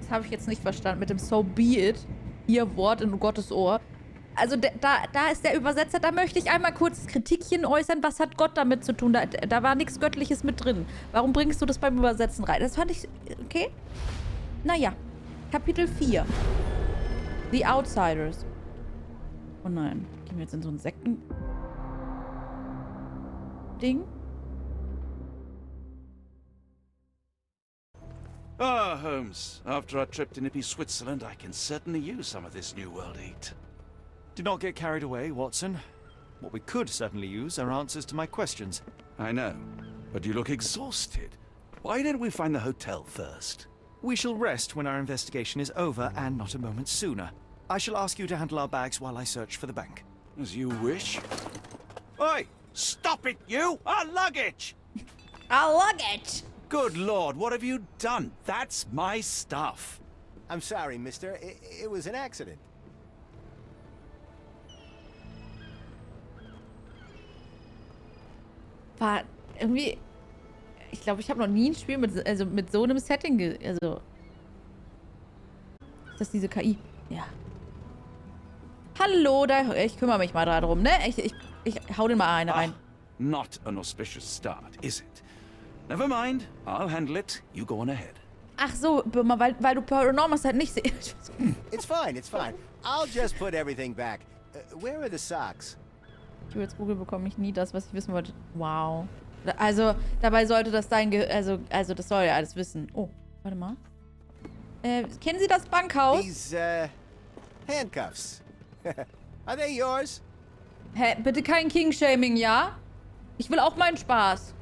Das habe ich jetzt nicht verstanden. Mit dem So be it. Ihr Wort in Gottes Ohr. Also da ist der Übersetzer, da möchte ich einmal kurz Kritikchen äußern. Was hat Gott damit zu tun? Da war nichts Göttliches mit drin. Warum bringst du das beim Übersetzen rein? Das fand ich... Okay. Naja. Kapitel 4. The Outsiders. Oh nein. Gehen wir jetzt in so ein Sekten-Ding? Ah, Holmes. After our trip to nippy Switzerland, I can certainly use some of this New World eat. Do not get carried away, Watson. What we could certainly use are answers to my questions. I know, but you look exhausted. Why don't we find the hotel first? We shall rest when our investigation is over, and not a moment sooner. I shall ask you to handle our bags while I search for the bank. As you wish. Oi! Stop it, you! Our luggage! Our luggage! Good Lord, what have you done? That's my stuff. I'm sorry, mister. It was an accident. War irgendwie... Ich glaube, ich habe noch nie ein Spiel mit so einem Setting Ist das diese KI? Ja. Hallo, ich kümmere mich mal darum, ne? Ich hau den mal eine rein. Not an auspicious start, is it? Never mind. I'll handle it. You go on ahead. Ach so, weil du Paranormas halt nicht siehst. It's fine, it's fine. I'll just put everything back. Where are the socks? Ich über jetzt Google bekomme ich nie das, was ich wissen wollte. Wow. Also, dabei sollte das dein also das soll ja alles wissen. Oh, warte mal. Kennen Sie das Bankhaus? These, handcuffs. Are they yours? Hä, bitte kein King-Shaming, ja? Ich will auch meinen Spaß.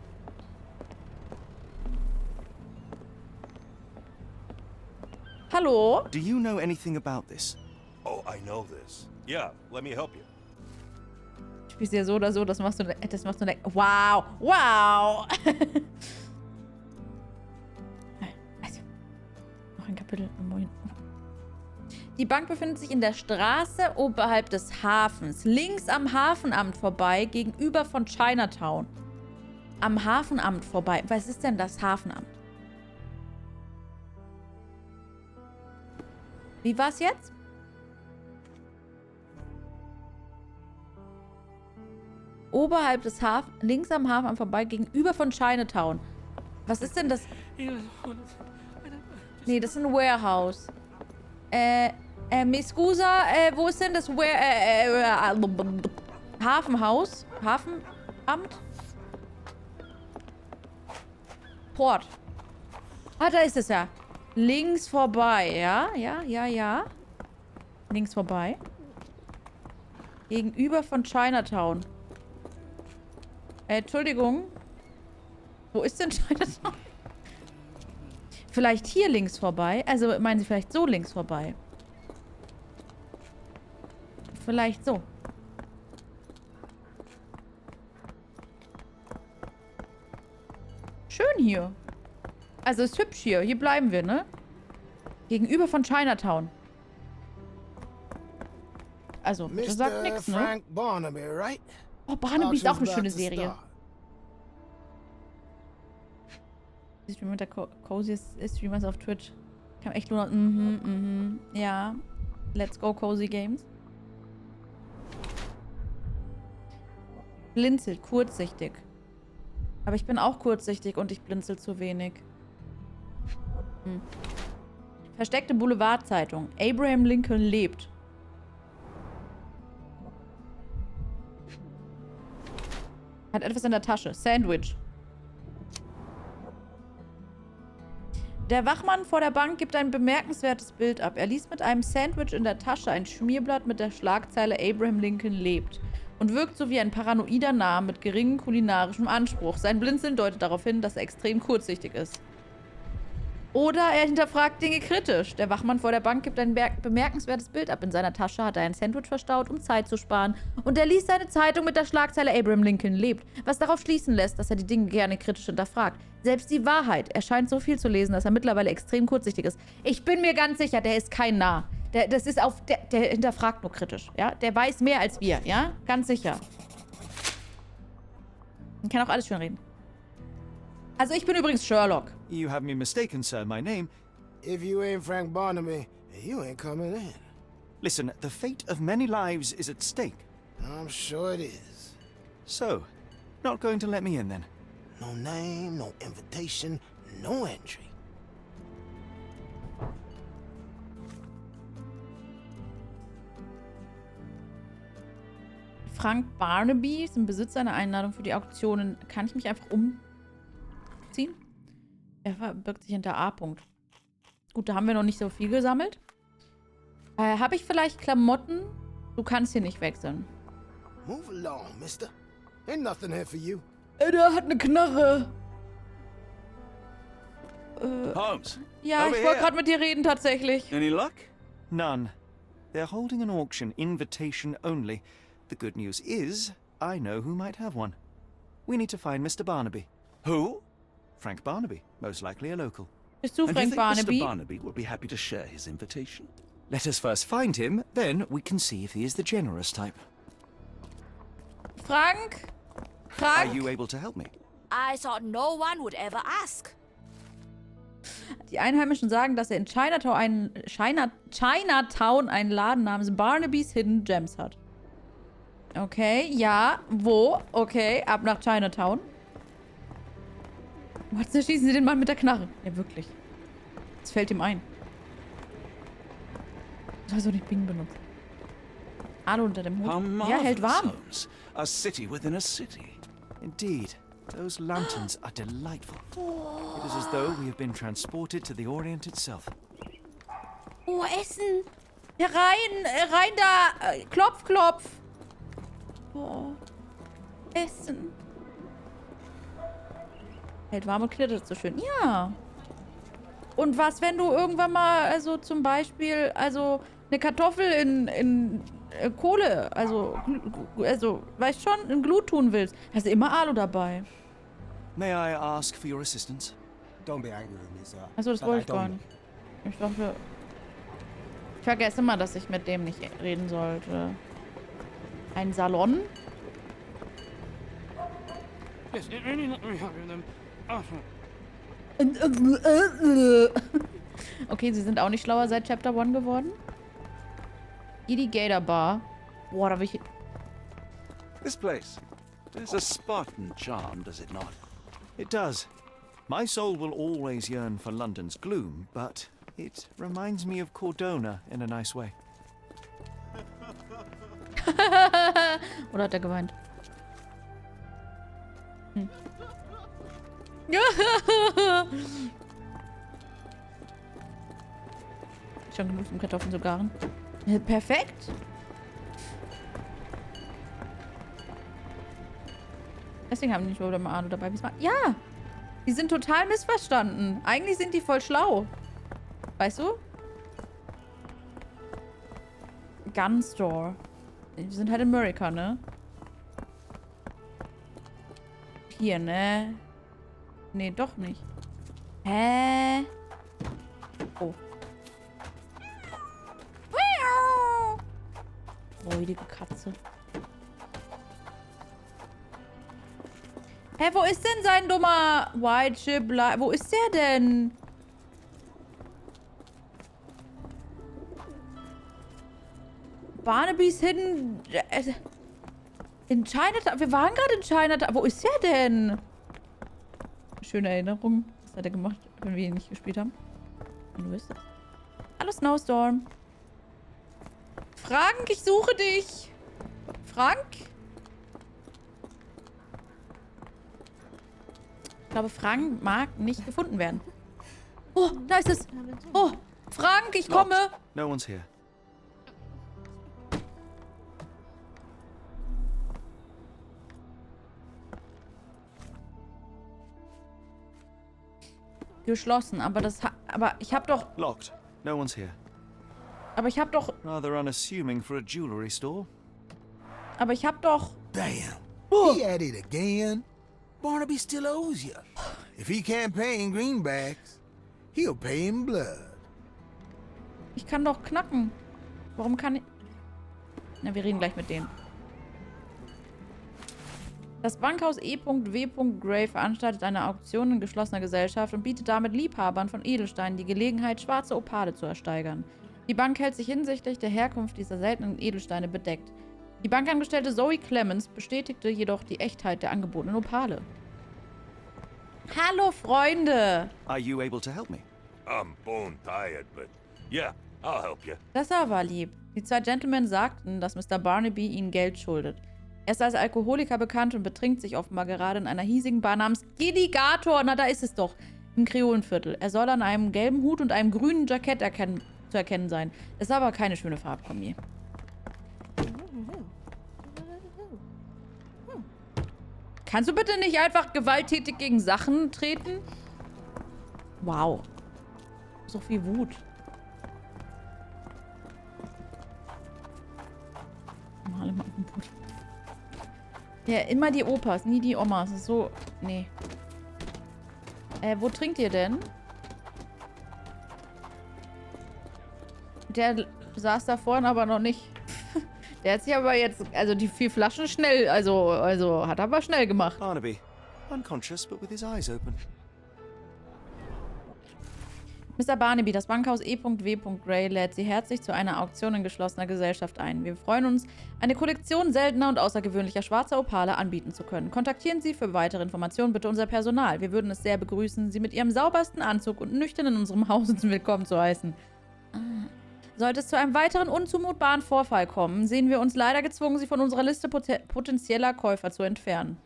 Hallo? Do you know anything about this? Oh, I know this. Yeah, let me help you. Ich spiel's ja so oder so, das machst du wow, wow. Also, noch ein Kapitel. Die Bank befindet sich in der Straße oberhalb des Hafens, links am Hafenamt vorbei, gegenüber von Chinatown. Am Hafenamt vorbei. Was ist denn das Hafenamt? Wie war's jetzt? Oberhalb des Hafens, links am Hafenamt vorbei, gegenüber von Chinatown. Was ist denn das? Nee, das ist ein Warehouse. Mi scusa, wo ist denn das Hafenhaus? Hafenamt? Port. Ah, da ist es ja. Links vorbei, ja? Ja. Links vorbei. Gegenüber von Chinatown. Entschuldigung. Wo ist denn Chinatown? Vielleicht hier links vorbei. Also meinen Sie vielleicht so links vorbei? Vielleicht so. Schön hier. Also ist hübsch hier. Hier bleiben wir, ne? Gegenüber von Chinatown. Also, das sagt nichts, ne? Frank Barnaby, right? Oh, Barnaby ist auch eine schöne Serie. Die Streamer der Coziest Streamers auf Twitch. Ich habe echt nur noch... Ja. Let's go, Cozy Games. Blinzelt, kurzsichtig. Aber ich bin auch kurzsichtig und ich blinzel zu wenig. Versteckte Boulevardzeitung. Abraham Lincoln lebt. Hat etwas in der Tasche. Sandwich. Der Wachmann vor der Bank gibt ein bemerkenswertes Bild ab. Er liest mit einem Sandwich in der Tasche ein Schmierblatt mit der Schlagzeile Abraham Lincoln lebt und wirkt so wie ein paranoider Narr mit geringem kulinarischem Anspruch. Sein Blinzeln deutet darauf hin, dass er extrem kurzsichtig ist. Oder er hinterfragt Dinge kritisch. Der Wachmann vor der Bank gibt ein bemerkenswertes Bild ab. In seiner Tasche hat er ein Sandwich verstaut, um Zeit zu sparen. Und er liest seine Zeitung mit der Schlagzeile Abraham Lincoln lebt, was darauf schließen lässt, dass er die Dinge gerne kritisch hinterfragt. Selbst die Wahrheit. Er scheint so viel zu lesen, dass er mittlerweile extrem kurzsichtig ist. Ich bin mir ganz sicher, der ist kein Narr. Der hinterfragt nur kritisch, ja? Der weiß mehr als wir, ja? Ganz sicher. Man kann auch alles schön reden. Also ich bin übrigens Sherlock. You have me mistaken, sir. My name If you ain't Frank Barnaby, you ain't coming in. Listen, the fate of many lives is at stake. I'm sure it is. So, not going to let me in then? No name, no invitation, no entry. Frank Barnaby ist im Besitz einer Einladung für die Auktionen. Kann ich mich einfach umziehen? Er verbirgt sich hinter A. -Punkt. Gut, da haben wir noch nicht so viel gesammelt. Habe ich vielleicht Klamotten? Du kannst hier nicht wechseln. Move along, mister. Ain't nothing here for you. Der hat eine Knarre. Holmes. Ja, over ich wollte here. gerade mit dir reden, tatsächlich. Any luck? None. They're holding an auction, invitation only. The good news is, I know who might have one. We need to find Mr. Barnaby. Who? Frank Barnaby, most likely a local. Bist du And do you Frank think Barnaby? Mr. Barnaby will be happy to share his invitation? Let us first find him, then we can see if he is the generous type. Frank? Are Frank? you able to help me? I thought no one would ever ask. Die Einheimischen sagen, dass er in Chinatown einen Laden namens Barnaby's Hidden Gems hat. Okay, ja. Wo? Okay, ab nach Chinatown. Was zerschießen Sie den Mann mit der Knarre? Ja, wirklich. Das fällt ihm ein. Du sollst doch nicht Bing benutzen. Alle unter dem Hut. How Ja, hält marvelous, warm. Holmes. A city within a city. Indeed. Those lanterns are delightful. It is as though we have been transported to the Orient itself. Oh, Essen. Ja, rein da. Klopf, klopf. Oh. Essen. Hält warm und knittert so schön. Ja. Und was, wenn du irgendwann mal, also zum Beispiel, also eine Kartoffel in Kohle, also, weißt schon, in Glut tun willst, hast du immer Alu dabei. May I ask for your assistance? Don't be angry with me, sir. Achso, das but wollte I ich gar don't- nicht. Ich dachte, ich vergesse immer, dass ich mit dem nicht reden sollte. Ein Salon? Okay, sie sind auch nicht schlauer seit Chapter 1 geworden. Gator Bar. Boah, da will ich... This place. There's a Spartan charm, does it not? It does. My soul will always yearn for London's gloom, but it reminds me of Cordona in a nice way. Oder hat er geweint? Hm. Schon genug um Kartoffeln zu garen. Perfekt. Deswegen haben die nicht wieder mal Ahnung dabei. Ja! Die sind total missverstanden. Eigentlich sind die voll schlau. Weißt du? Gun Store. Die sind halt in Amerika, ne? Hier, ne? Nee, doch nicht. Hä? Oh. Freudige Katze. Hä, wo ist denn sein dummer White Chip? Wo ist der denn? Barnaby's Hidden... In Chinatown. Wir waren gerade in Chinatown. Wo ist der denn? Schöne Erinnerung. Was hat er gemacht, wenn wir ihn nicht gespielt haben? Und du bist es. Hallo Snowstorm. Frank, ich suche dich. Frank? Ich glaube, Frank mag nicht gefunden werden. Oh, da ist es. Oh, Frank, ich komme. Locked. No one's here. Geschlossen, aber ich hab doch... Locked. No one's here. Aber ich hab doch... Rather unassuming for a jewelry store. Aber ich hab doch... Damn. He at it again. Barnaby still owes you. If he can't pay in greenbacks, he'll pay in blood. Ich kann doch knacken. Warum kann ich... Na, wir reden gleich mit denen. Das Bankhaus E.W. Gray veranstaltet eine Auktion in geschlossener Gesellschaft und bietet damit Liebhabern von Edelsteinen die Gelegenheit, schwarze Opale zu ersteigern. Die Bank hält sich hinsichtlich der Herkunft dieser seltenen Edelsteine bedeckt. Die Bankangestellte Zoe Clemens bestätigte jedoch die Echtheit der angebotenen Opale. Hallo, Freunde! Are you able to help me? I'm bone tired, but yeah, I'll help you. Das war lieb. Die zwei Gentlemen sagten, dass Mr. Barnaby ihnen Geld schuldet. Er ist als Alkoholiker bekannt und betrinkt sich offenbar gerade in einer hiesigen Bar namens Gilligator. Na, da ist es doch. Im Kreolenviertel. Er soll an einem gelben Hut und einem grünen Jackett zu erkennen sein. Es ist aber keine schöne Farbkombi. Kannst du bitte nicht einfach gewalttätig gegen Sachen treten? Wow. So viel Wut. Normale Wut. Ja, immer die Opas, nie die Omas. Das ist so... Nee. Wo trinkt ihr denn? Der saß da vorne aber noch nicht. Der hat sich aber jetzt... Also die 4 Flaschen schnell... Also hat aber schnell gemacht. Barnaby, unconscious but with his eyes open. Mr. Barnaby, das Bankhaus E.W. Gray lädt Sie herzlich zu einer Auktion in geschlossener Gesellschaft ein. Wir freuen uns, eine Kollektion seltener und außergewöhnlicher schwarzer Opale anbieten zu können. Kontaktieren Sie für weitere Informationen bitte unser Personal. Wir würden es sehr begrüßen, Sie mit Ihrem saubersten Anzug und nüchtern in unserem Haus willkommen zu heißen. Sollte es zu einem weiteren unzumutbaren Vorfall kommen, sehen wir uns leider gezwungen, Sie von unserer Liste potenzieller Käufer zu entfernen.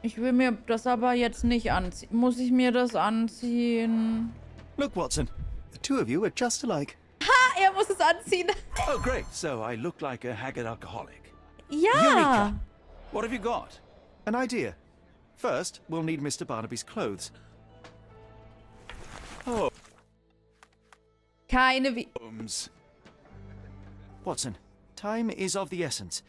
Ich will mir das aber jetzt nicht anziehen. Muss ich mir das anziehen? Look, Watson. The two of you are just alike. Ha, er muss es anziehen. Oh, great. So I look like a haggard alcoholic. Ja. Eureka! What have you got? An idea. First, we'll need Mr. Barnaby's clothes. Oh, Keine wie... Holmes. Watson, time is of the essence.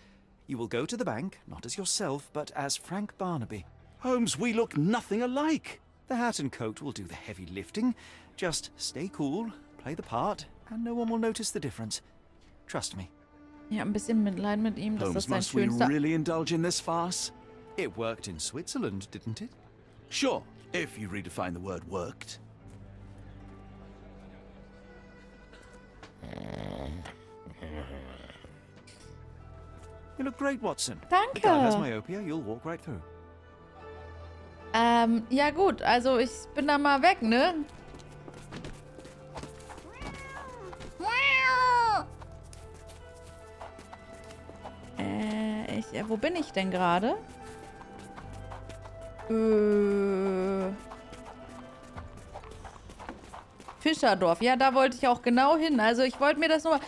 You will go to the bank, not as yourself, but as Frank Barnaby. Holmes, we look nothing alike. The hat and coat will do the heavy lifting. Just stay cool, play the part, and no one will notice the difference. Trust me. Ja, ein bisschen Mitleid mit ihm, dass das Holmes, sein must we schönster... really indulge in this farce? It worked in Switzerland, didn't it? Sure, if you redefine the word worked. You look great, Watson. Danke. The guy has myopia, you'll walk right through. Ja gut, also ich bin da mal weg, ne? Wo bin ich denn gerade? Fischerdorf. Ja, da wollte ich auch genau hin. Also ich wollte mir das nur mal...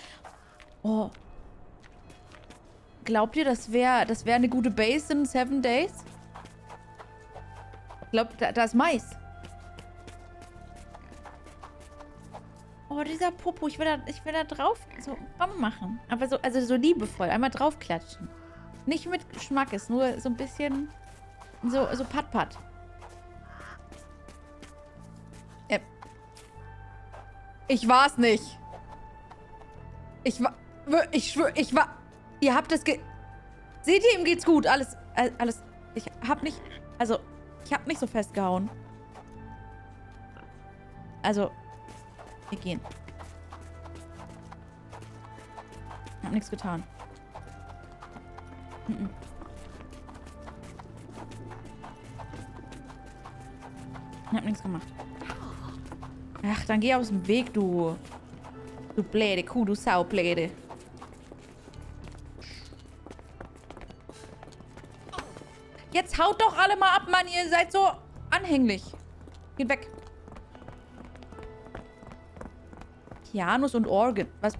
Oh. Glaubt ihr, das wär eine gute Base in 7 Days? Ich glaube, da ist Mais. Oh, dieser Popo. Ich will da drauf so Bam machen. Aber so, also so liebevoll. Einmal draufklatschen. Nicht mit Geschmack, ist nur so ein bisschen so Pat-Pat. Ich war's nicht. Ich schwör, ihr habt es Seht ihr, ihm geht's gut. Alles. Ich hab nicht so festgehauen. Also, wir gehen. Ich hab nichts getan. Ich hab nichts gemacht. Ach, dann geh aus dem Weg, du. Du bläde Kuh, du Saubläde. Jetzt haut doch alle mal ab, Mann. Ihr seid so anhänglich. Geht weg. Pianos und Orgel. Was?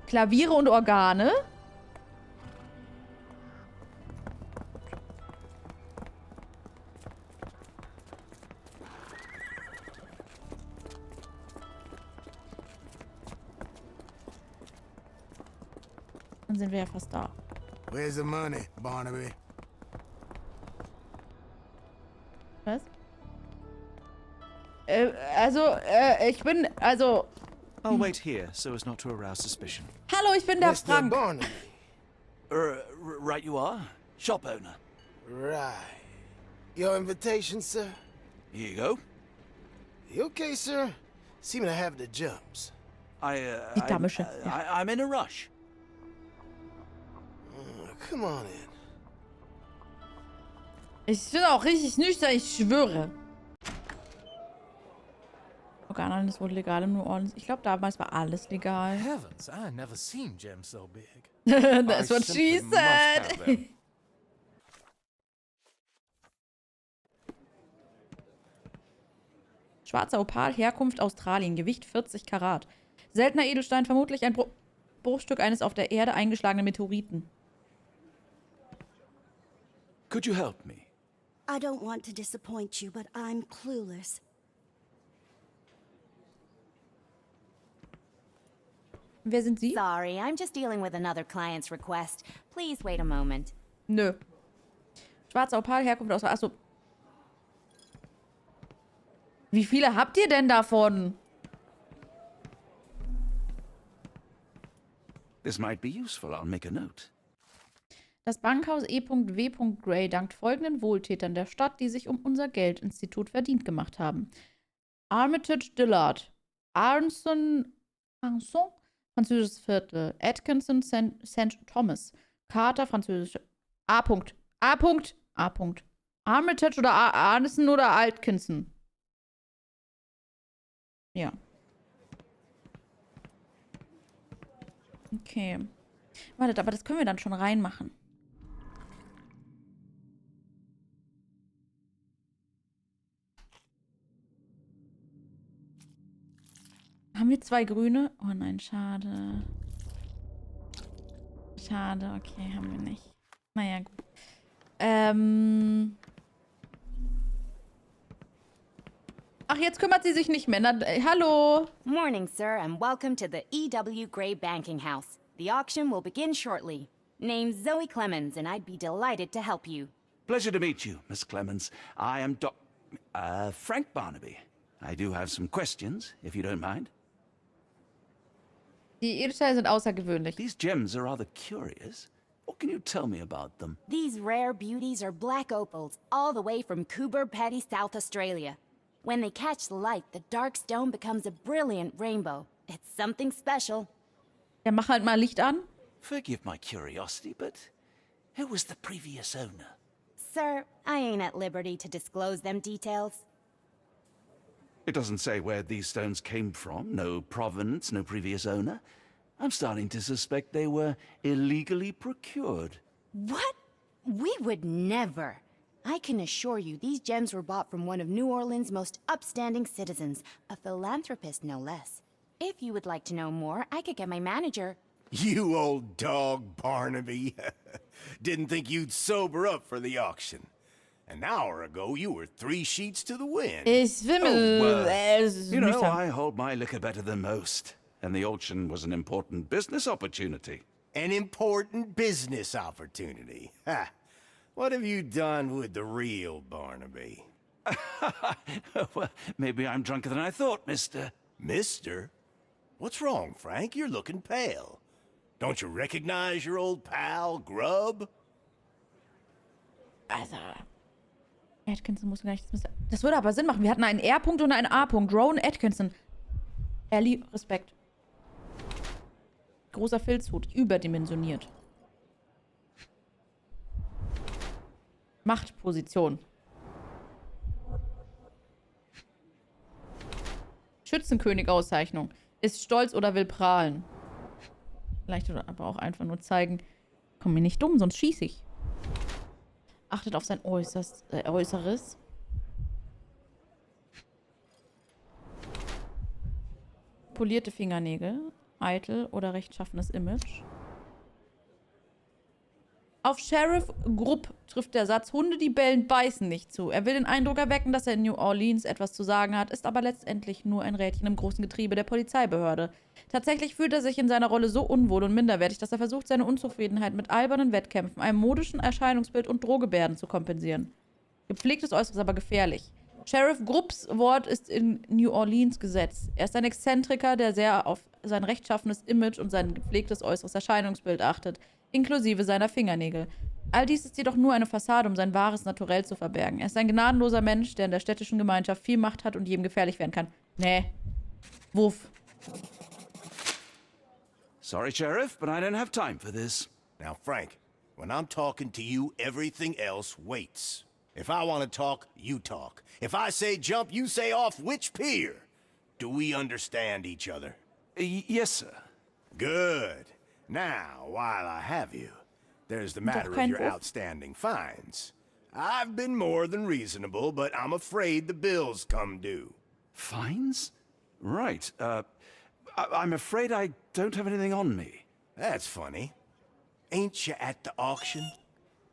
Klaviere und Organe? Dann sind wir ja fast da. Where's the money, Barnaby? Was? Ich bin, I'll wait here so as not to arouse suspicion. Hallo, ich bin der Mr. Frank. Barnaby, Right you are. Shop owner. Right. Your invitation, sir? Here you go. You okay, sir? Seem to have the jumps. Die Damische. Ja. I'm in a rush. Come on in. Ich bin auch richtig nüchtern, ich schwöre. Organhandel wurde legal in New Orleans. Ich glaube, damals war alles legal. Heavens, I never seen gems so big. That's what she said. Schwarzer Opal, Herkunft Australien, Gewicht 40 Karat. Seltener Edelstein, vermutlich ein Bruchstück eines auf der Erde eingeschlagenen Meteoriten. Could you help me? I don't want to disappoint you, but I'm clueless. Wer sind Sie? Sorry, I'm just dealing with another client's request. Please wait a moment. Nö. Schwarzer Opal, Herkunft aus... Achso. Wie viele habt ihr denn davon? This might be useful. I'll make a note. Das Bankhaus E.W. Gray dankt folgenden Wohltätern der Stadt, die sich um unser Geldinstitut verdient gemacht haben. Armitage Dillard. Arnson, französisches Viertel. Atkinson, St. Thomas. Carter, französische... A. Armitage oder Arneson oder Atkinson? Ja. Okay. Wartet, aber das können wir dann schon reinmachen. Haben wir 2 grüne? Oh nein, schade. Schade, okay, haben wir nicht. Naja, gut. Ach, jetzt kümmert sie sich nicht mehr. Na, hallo. Morning, sir, and welcome to the E.W. Gray Banking House. The auction will begin shortly. Name's Zoe Clemens, and I'd be delighted to help you. Pleasure to meet you, Miss Clemens. I am Frank Barnaby. I do have some questions, if you don't mind. Die Edelsteine sind außergewöhnlich. These gems are rather curious. What can you tell me about them? These rare beauties are black opals, all the way from Coober Pedy, South Australia. When they catch the light, the dark stone becomes a brilliant rainbow. It's something special. Ja, mach halt mal Licht an. Forgive my curiosity, but who was the previous owner? Sir, I ain't at liberty to disclose them details. It doesn't say where these stones came from. No provenance, no previous owner. I'm starting to suspect they were illegally procured. What? We would never. I can assure you these gems were bought from one of New Orleans' most upstanding citizens, a philanthropist no less. If you would like to know more, I could get my manager. You old dog, Barnaby. Didn't think you'd sober up for the auction. An hour ago, you were 3 sheets to the wind. Ich wimmel. You know, I hold my liquor better than most. And the auction was an important business opportunity. An important business opportunity. Ha! What have you done with the real Barnaby? Well, maybe I'm drunker than I thought, mister. Mister? What's wrong, Frank? You're looking pale. Don't you recognize your old pal, Grub? Also. Atkinson muss gleich... Das würde aber Sinn machen. Wir hatten einen R-Punkt und einen A-Punkt. Rowan Atkinson. Ellie, Respekt. Großer Filzhut. Überdimensioniert. Machtposition. Schützenkönig-Auszeichnung. Ist stolz oder will prahlen. Vielleicht oder aber auch einfach nur zeigen. Komm mir nicht dumm, sonst schieße ich. Achtet auf sein Äußeres. Polierte Fingernägel. Eitel oder rechtschaffenes Image. Auf Sheriff Grupp trifft der Satz, Hunde, die bellen, beißen nicht zu. Er will den Eindruck erwecken, dass er in New Orleans etwas zu sagen hat, ist aber letztendlich nur ein Rädchen im großen Getriebe der Polizeibehörde. Tatsächlich fühlt er sich in seiner Rolle so unwohl und minderwertig, dass er versucht, seine Unzufriedenheit mit albernen Wettkämpfen, einem modischen Erscheinungsbild und Drohgebärden zu kompensieren. Gepflegtes Äußeres aber gefährlich. Sheriff Grupps Wort ist in New Orleans Gesetz. Er ist ein Exzentriker, der sehr auf sein rechtschaffenes Image und sein gepflegtes äußeres Erscheinungsbild achtet. inklusive seiner Fingernägel. All dies ist jedoch nur eine Fassade, um sein wahres Naturell zu verbergen. Er ist ein gnadenloser Mensch, der in der städtischen Gemeinschaft viel Macht hat und jedem gefährlich werden kann. Nee. Wuff. Sorry, Sheriff, but I don't have time for this. Now, Frank, when I'm talking to you, everything else waits. If I want to talk, you talk. If I say jump, you say off which pier. Do we understand each other? Yes, sir. Good. Now, while I have you, there's the matter of your outstanding fines. I've been more than reasonable, but I'm afraid the bills come due. Fines? Right. I'm afraid I don't have anything on me. That's funny. Ain't you at the auction?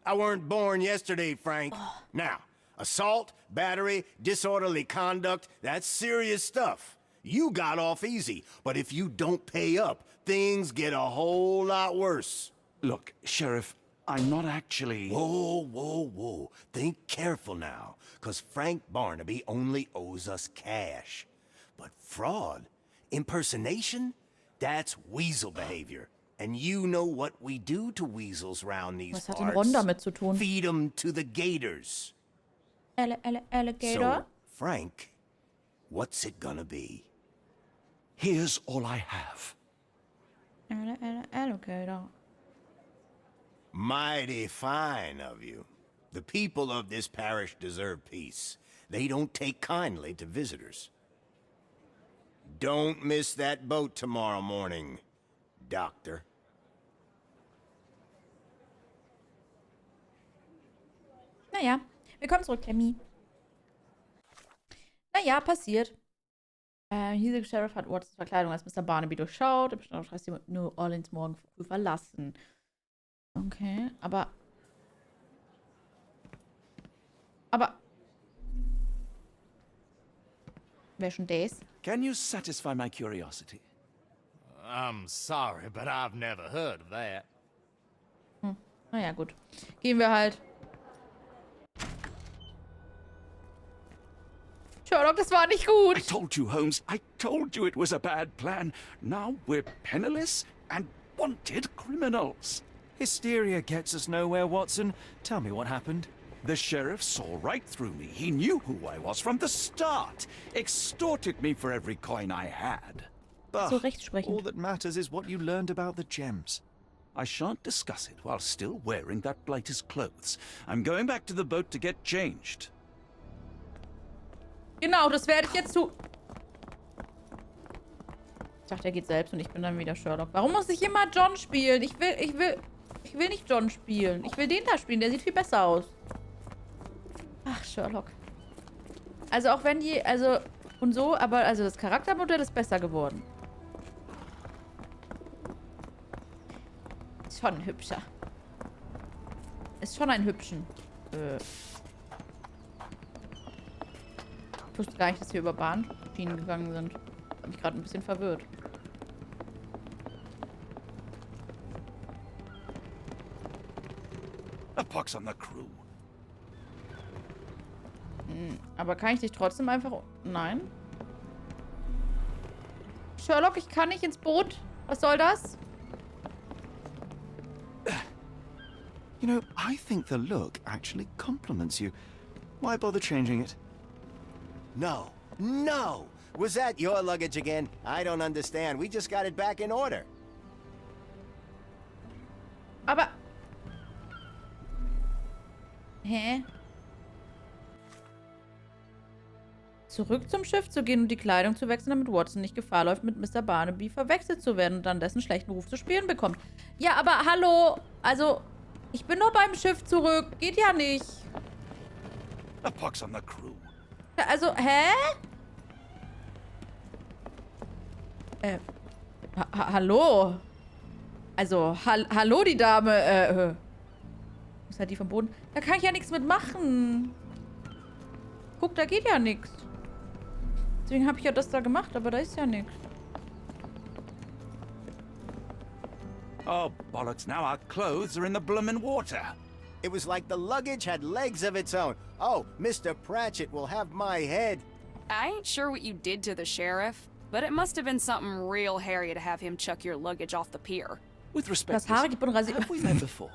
I weren't born yesterday, Frank. Now, assault, battery, disorderly conduct, that's serious stuff. You got off easy, but if you don't pay up, things get a whole lot worse. Look, Sheriff, I'm not actually... Whoa, whoa, whoa. Think careful now, because Frank Barnaby only owes us cash. But fraud, impersonation, that's weasel behavior. And you know what we do to weasels round these Was hat denn Ron damit zu tun? Feed them to the gators. Alligator? So, Frank, what's it gonna be? Here's all I have. Alligator. Mighty fine of you. The people of this parish deserve peace. They don't take kindly to visitors. Don't miss that boat tomorrow morning, Doctor. Naja, willkommen zurück, Clemmy. Naja, passiert. Hiesige Sheriff hat Watsons Verkleidung als Mr. Barnaby durchschaut. Er bestand auf 30 New Orleans morgen früh verlassen. Okay, aber... Wer schon das? Can you satisfy my curiosity? I'm sorry, but I've never heard of that. Naja, gut. Gehen wir halt. Sherlock, das war nicht gut. I told you, Holmes. I told you it was a bad plan. Now we're penniless and wanted criminals. Hysteria gets us nowhere, Watson. Tell me what happened. The sheriff saw right through me. He knew who I was from the start. Extorted me for every coin I had. But So rechtsprechend. all that matters is what you learned about the gems. I shan't discuss it while still wearing that blighter's clothes. I'm going back to the boat to get changed. Genau, das werde ich jetzt zu... Ich dachte, er geht selbst und ich bin dann wieder Sherlock. Warum muss ich immer John spielen? Ich will nicht John spielen. Ich will den da spielen, der sieht viel besser aus. Ach, Sherlock. Also auch wenn die, also und so, aber also das Charaktermodell ist besser geworden. Ist schon ein hübscher. Ist schon ein hübschen. Ich wusste gar nicht, dass wir über Bahnschienen gegangen sind. Hab mich gerade ein bisschen verwirrt. A pox on the crew. Aber kann ich dich trotzdem einfach... Nein. Sherlock, ich kann nicht ins Boot. Was soll das? You know, I think the look actually compliments you. Why bother changing it? No, no! Was that your luggage again? I don't understand. We just got it back in order. Aber... Hä? Zurück zum Schiff zu gehen und die Kleidung zu wechseln, damit Watson nicht Gefahr läuft, mit Mr. Barnaby verwechselt zu werden und dann dessen schlechten Ruf zu spüren bekommt. Ja, aber hallo, also, ich bin doch beim Schiff zurück. Geht ja nicht. A pox on the crew. Also, hä? Hallo? Also, hallo, die Dame, ist halt die vom Boden. Da kann ich ja nichts mitmachen. Guck, da geht ja nichts. Deswegen habe ich ja das da gemacht, aber da ist ja nichts. Oh, bollocks. Now our clothes are in the bloomin' water. It was like the luggage had legs of its own. Oh, Mr. Pratchett will have my head. I ain't sure what you did to the sheriff, but it must have been something real hairy to have him chuck your luggage off the pier. With respect, Das Haare gibt und rasiert. have we met before?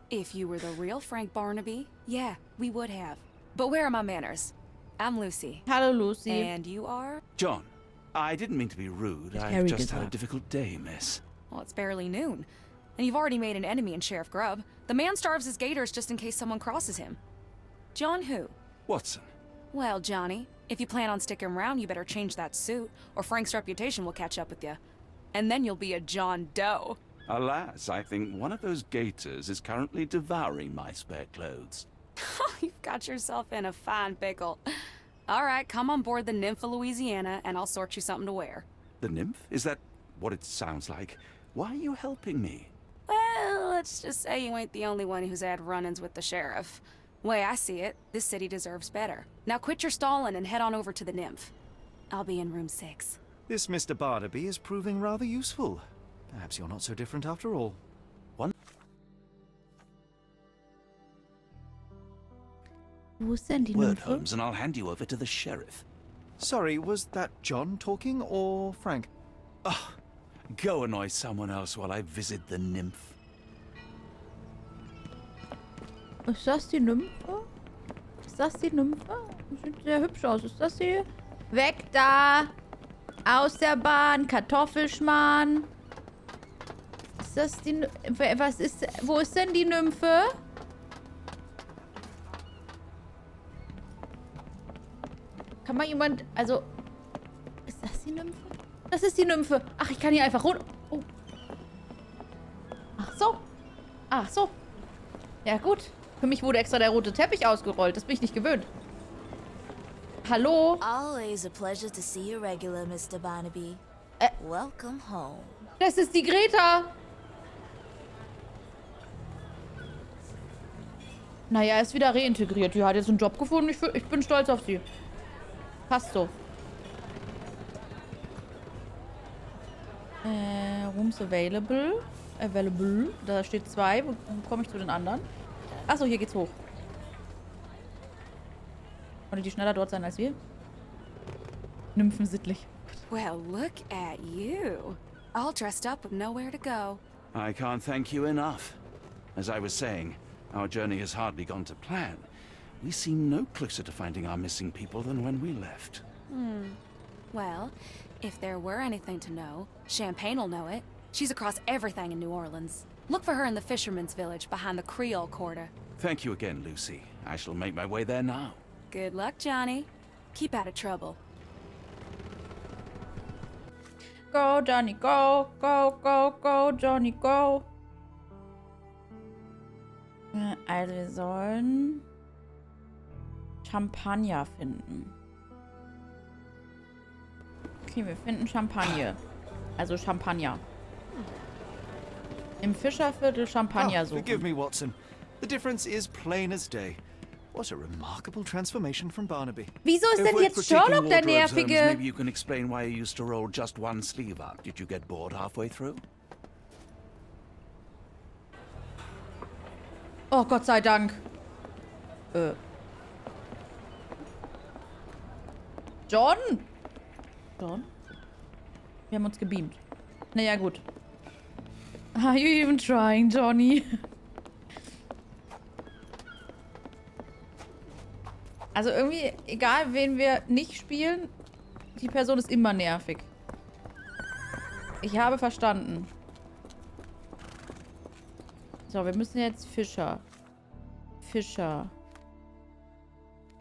If you were the real Frank Barnaby, yeah, we would have. But where are my manners? I'm Lucy. Hallo Lucy. And you are? John, I didn't mean to be rude. I've Harry just had a gesagt. difficult day, miss. Well, it's barely noon. And you've already made an enemy in Sheriff Grubb. The man starves his gators just in case someone crosses him. John who? Watson. Well, Johnny, if you plan on sticking around, you better change that suit, or Frank's reputation will catch up with you. And then you'll be a John Doe. Alas, I think one of those gators is currently devouring my spare clothes. You've got yourself in a fine pickle. All right, come on board the Nymph of Louisiana, and I'll sort you something to wear. The nymph? Is that what it sounds like? Why are you helping me? Well, let's just say you ain't the only one who's had run-ins with the sheriff. Way I see it, this city deserves better. Now quit your stalling and head on over to the Nymph. I'll be in room 6. This Mr. Barnaby is proving rather useful. Perhaps you're not so different after all. Wo ist denn die Word, Nymphe? Holmes, and I'll hand you over to the sheriff. Sorry, was that John talking or Frank? Oh, go annoy someone else while I visit the nymph. Ist das die Nymphe? Ist das die Nymphe? Sieht sehr hübsch aus. Ist das die? Weg da! Aus der Bahn! Kartoffelschmarrn! Ist das die... Was ist... Wo ist denn die Nymphe? Kann mal jemand... Also... Ist das die Nymphe? Das ist die Nymphe. Ach, ich kann hier einfach runter... Oh. Ach so. Ach so. Ja, gut. Für mich wurde extra der rote Teppich ausgerollt. Das bin ich nicht gewöhnt. Hallo? Always a pleasure to see you regular, Mr. Barnaby. Welcome home. Das ist die Greta. Naja, ist wieder reintegriert. Die hat jetzt einen Job gefunden. Ich bin stolz auf sie. Passt so. Rooms available. Available. Da steht 2. Wo komme ich zu den anderen? Achso, hier geht's hoch. Wollen die schneller dort sein als wir? Nymphen sittlich. Well, look at you. All dressed up with nowhere to go. I can't thank you enough. As I was saying, our journey has hardly gone to plan. We seem no closer to finding our missing people than when we left. Well, if there were anything to know, Champagne'll know it. She's across everything in New Orleans. Look for her in the fisherman's village behind the Creole Quarter. Thank you again, Lucy. I shall make my way there now. Good luck, Johnny. Keep out of trouble. Go, Johnny, go. Go, go, go, Johnny, go. Also wir sollen Champagner finden. Okay, wir finden Champagner. Also Champagner. Im Fischerviertel Champagner suchen. Forgive me, Watson. The difference is plain as day. What a remarkable transformation from Barnaby. Wieso ist denn we're jetzt critiquing Sherlock der wardrobes, Holmes, Nervige? maybe you can explain why you used to roll just one sleeve up. Did you get bored halfway through? Oh, Gott sei Dank. John? John? Wir haben uns gebeamt. Naja, gut. Are you even trying, Johnny? Also irgendwie, egal wen wir nicht spielen, die Person ist immer nervig. Ich habe verstanden. So, wir müssen jetzt Fischer. Fischer.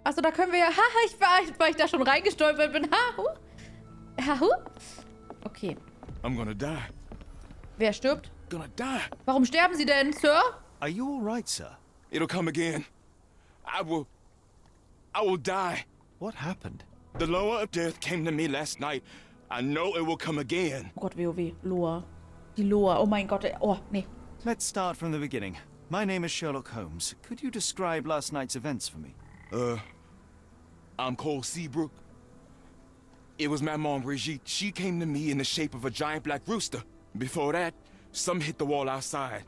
Achso, da können wir ja... Haha, weil ich da schon reingestolpert bin. Hahu. Hahu. Okay. I'm gonna die. Wer stirbt? Gonna die. Warum sterben Sie denn, Sir? Are you all right, sir? It'll come again. I will die. What happened? The lower of death came to me last night. I know it will come again. Oh Gott, WoW. Loa. Die Loa. Oh mein Gott. Oh, nee. Let's start from the beginning. My name is Sherlock Holmes. Could you describe last night's events for me? I'm Cole Seabrook. It was my mom, Brigitte. She came to me in the shape of a giant black rooster. Before that, some hit the wall outside.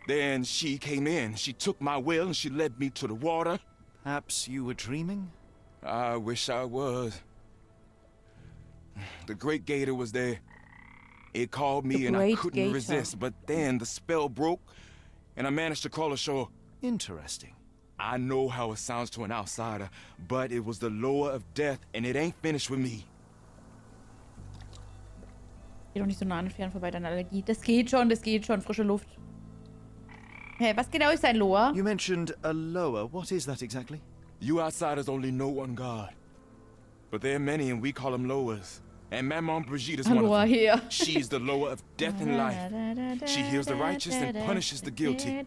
Then she came in. She took my will and she led me to the water. Perhaps you were dreaming? I wish I was. The great gator was there. It called me The and I Great couldn't Gator. resist, but then the spell broke and I managed to crawl ashore. Interesting. I know how it sounds to an outsider, but it was the lower of death and it ain't finished with me. Geh doch nicht so nah an den Fern vorbei, deine Allergie. Das geht schon, frische Luft. Hey, was genau ist ein Loa? You mentioned a lower. What is that exactly? You outsiders only know one God. But there are many and we call them lowers. And Maman Brigitte is one of Loa them. hier. She's the lower of death and life. She heals the righteous and punishes the guilty.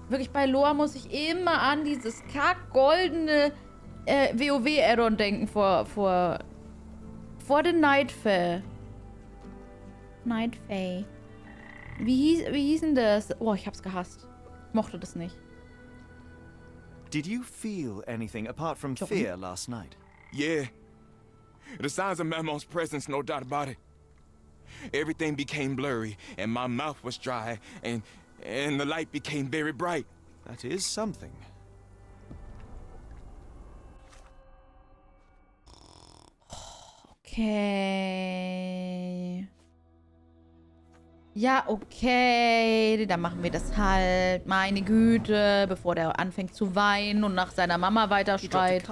Wirklich, bei Loa muss ich immer an dieses kack-goldene WoW-Addon denken vor den Nightfall. Nightfall. Wie hieß denn das? Oh, ich hab's gehasst. Mochte das nicht. Did you feel anything apart from fear last night? Yeah. The signs of Mamon's presence, no doubt about it. Everything became blurry, and my mouth was dry, and the light became very bright. That is something. Okay. Ja, okay. Dann machen wir das halt. Meine Güte. Bevor der anfängt zu weinen und nach seiner Mama weiterschreit.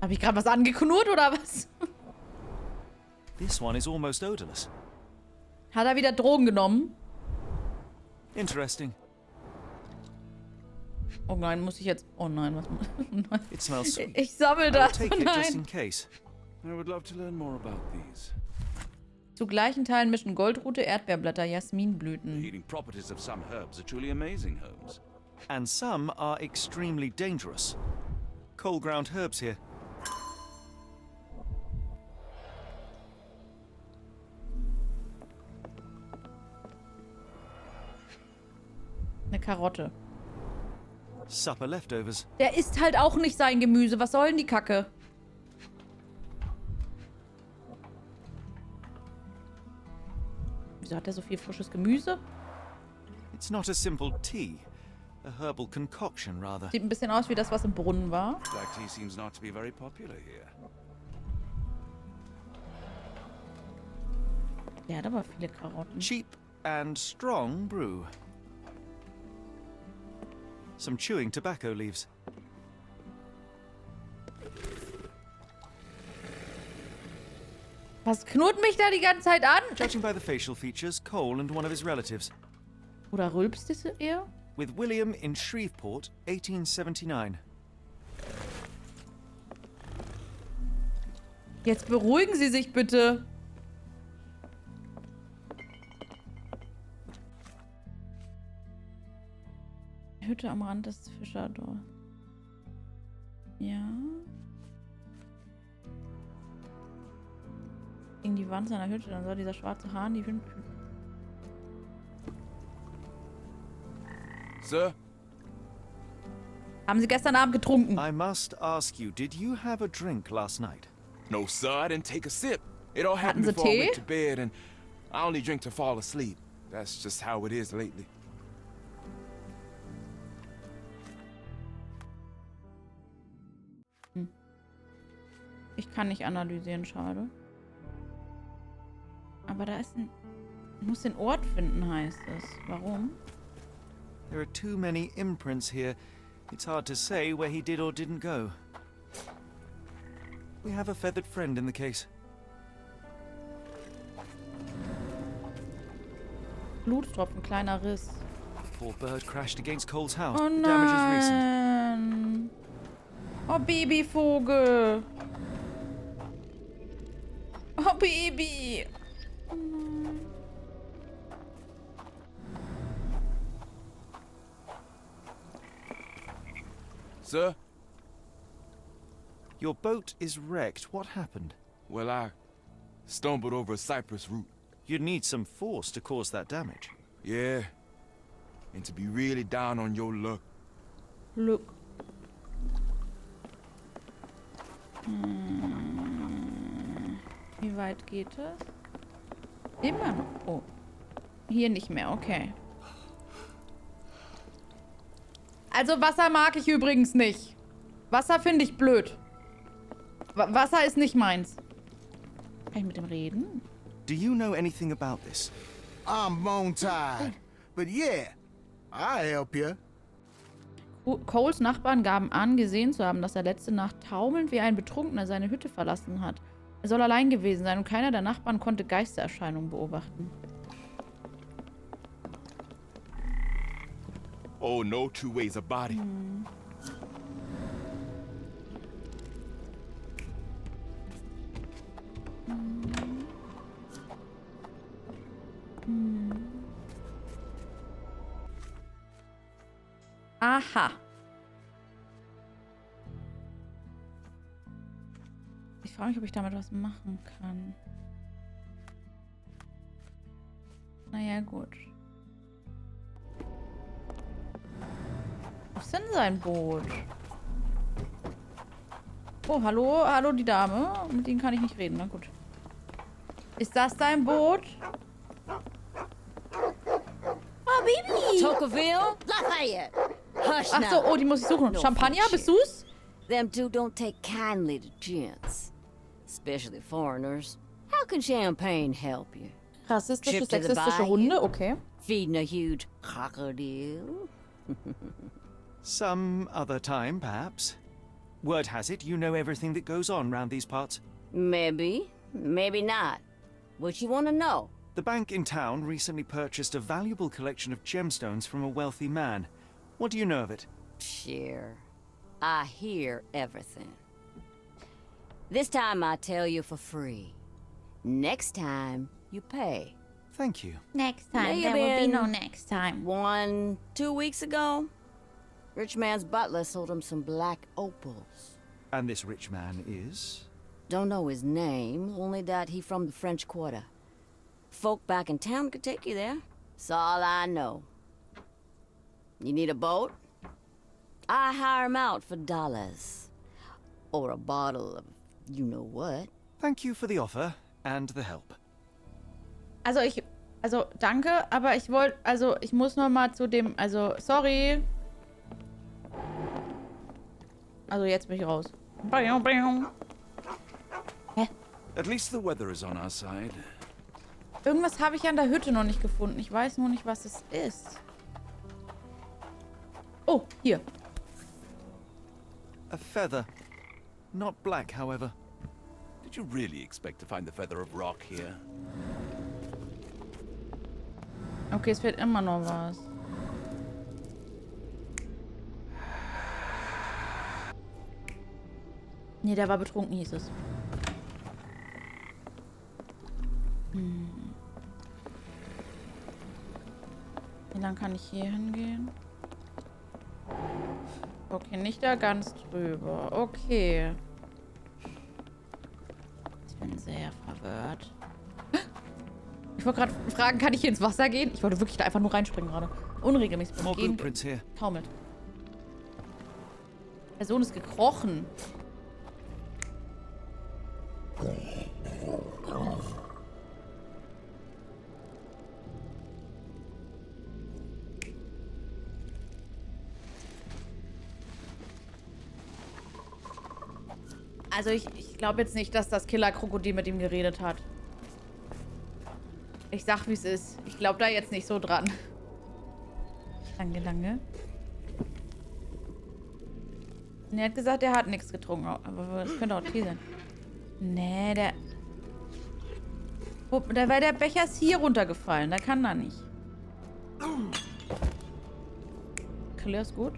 Habe ich gerade was angeknurrt oder was? This one is almost odorless. Hat er wieder Drogen genommen? Interesting. Oh nein, muss ich jetzt... Oh nein, was... Nein. It smells sweet. Ich sammle das. I'll take it just in Nein. case. I would love to learn more about these. Zu gleichen Teilen mischen Goldrute, Erdbeerblätter, The Jasminblüten. healing properties of some herbs are truly amazing, Holmes. And some are extremely dangerous. Cold ground herbs here. Eine Karotte. Supper leftovers. Der isst halt auch nicht sein Gemüse. Was soll denn die Kacke? Wieso hat er so viel frisches Gemüse? It's not a simple tea. A herbal concoction, rather. Sieht ein bisschen aus wie das, was im Brunnen war. Black tea seems not to be very popular here. Der hat aber viele Karotten. Cheap and strong brew. Some chewing tobacco leaves. Was knurrt mich da die ganze Zeit an? Judging by the facial features, Cole and one of his relatives. Oder rülpst es eher? With William in Shreveport, 1879. Jetzt beruhigen Sie sich bitte. Hütte am Rand des Fischerdorfs. Ja. Gegen die Wand seiner Hütte, dann soll dieser schwarze Hahn die Hütte. Sir? Haben Sie gestern Abend getrunken? I must ask you, did you have a drink last night? No, sir, I didn't take a sip. It all Hatten happened Sie before I Tee? went to bed, and I only drink to fall asleep. That's just how it is lately. Ich kann nicht analysieren, schade. Aber da ist ein... Ich muss den Ort finden, heißt es. Warum? There are too many imprints here. It's hard to say where he did or didn't go. We have a feathered friend in the case. Blutstropfen, kleiner Riss. Poor bird crashed against Cole's house. Oh The damage is recent. nein. Oh, Babyvogel. Oh, Baby. Oh nein. Sir? Your boat is wrecked. What happened? Well, I stumbled over a cypress root. You'd need some force to cause that damage. Yeah. And to be really down on your luck. Look. Wie weit geht es? Immer noch. Oh. Hier nicht mehr, okay. Also Wasser mag ich übrigens nicht. Wasser finde ich blöd. Wasser ist nicht meins. Kann ich mit dem reden? Do you know anything about this? I'm bone-tied. But yeah, I'll help you. Coles Nachbarn gaben an, gesehen zu haben, dass er letzte Nacht taumelnd wie ein Betrunkener seine Hütte verlassen hat. Er soll allein gewesen sein und keiner der Nachbarn konnte Geistererscheinungen beobachten. Oh, no two ways about it. Aha. Ich frage mich, ob ich damit was machen kann. Naja, gut. Was ist denn sein Boot? Oh, hallo, hallo die Dame. Mit denen kann ich nicht reden, na gut. Ist das dein Boot? Oh, Bibi! Tocqueville? Lafayette! Hush Ach so, now. oh, die muss ich suchen. No Champagner, friendship. bist du's? Them two don't take kindly to gents. Especially foreigners. How can champagne help you? Rassistische, Trip to the sexistische bayou? Hunde, okay. Feeding a huge crocodile? Some other time, perhaps. Word has it, you know everything that goes on round these parts. Maybe. Maybe not. What you want to know? The bank in town recently purchased a valuable collection of gemstones from a wealthy man. What do you know of it? Sure. I hear everything. This time I tell you for free. Next time, you pay. Thank you. Next May time. have There will be been no next time. 2 weeks ago, rich man's butler sold him some black opals. And this rich man is? Don't know his name, only that he from the French Quarter. Folk back in town could take you there. That's all I know. You need a boat? I hire 'em out for dollars. Or a bottle of you-know-what. Thank you for the offer and the help. Also danke, aber ich muss noch mal zu dem, sorry. Also jetzt bin ich raus. Hä? At least the weather is on our side. Irgendwas habe ich an der Hütte noch nicht gefunden. Ich weiß nur nicht, was es ist. Oh, hier. A feather. Not black, however. Did you really expect to find the feather of rock here? Okay, es fehlt immer noch was. Nee, der war betrunken, hieß es. Wie lang kann ich hier hingehen? Okay, nicht da ganz drüber. Okay. Ich bin sehr verwirrt. Ich wollte gerade fragen, kann ich hier ins Wasser gehen? Ich wollte wirklich da einfach nur reinspringen gerade. Unregelmäßig. More blueprints here. Taumelt. Die Person ist gekrochen. Also ich glaube jetzt nicht, dass das Killer-Krokodil mit ihm geredet hat. Ich sag, wie es ist. Ich glaube da jetzt nicht so dran. Danke, danke. Und er hat gesagt, er hat nichts getrunken. Aber das könnte auch Tee sein. Nee, weil der Becher ist hier runtergefallen. Da kann er nicht. Clear ist gut.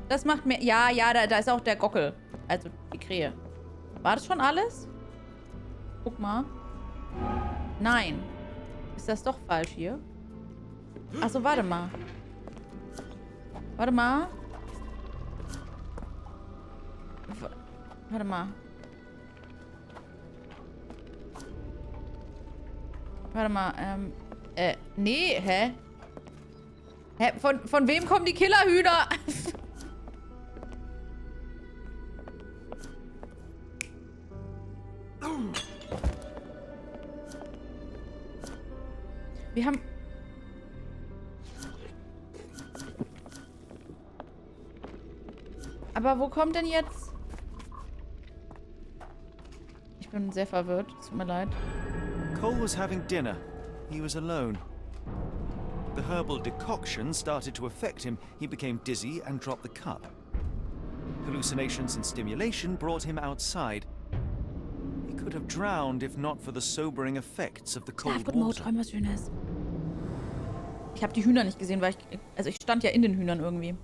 Das macht mir... Ja, da ist auch der Gockel. Also die Krähe. War das schon alles? Guck mal. Nein. Ist das doch falsch hier? Achso, warte mal. Warte mal. Warte mal. Warte mal, nee, hä? Hä, von wem kommen die Killerhühner? Wir haben... Aber wo kommt denn jetzt... bin sehr verwirrt. Es tut mir leid. Cole was having dinner. He was alone. The herbal decoction started to affect him. He became dizzy and dropped the cup. Hallucinations and stimulation brought him outside. He could have drowned if not for the sobering effects of the cold water. Träum was Schönes. Ich habe die Hühner nicht gesehen, weil ich stand ja in den Hühnern irgendwie.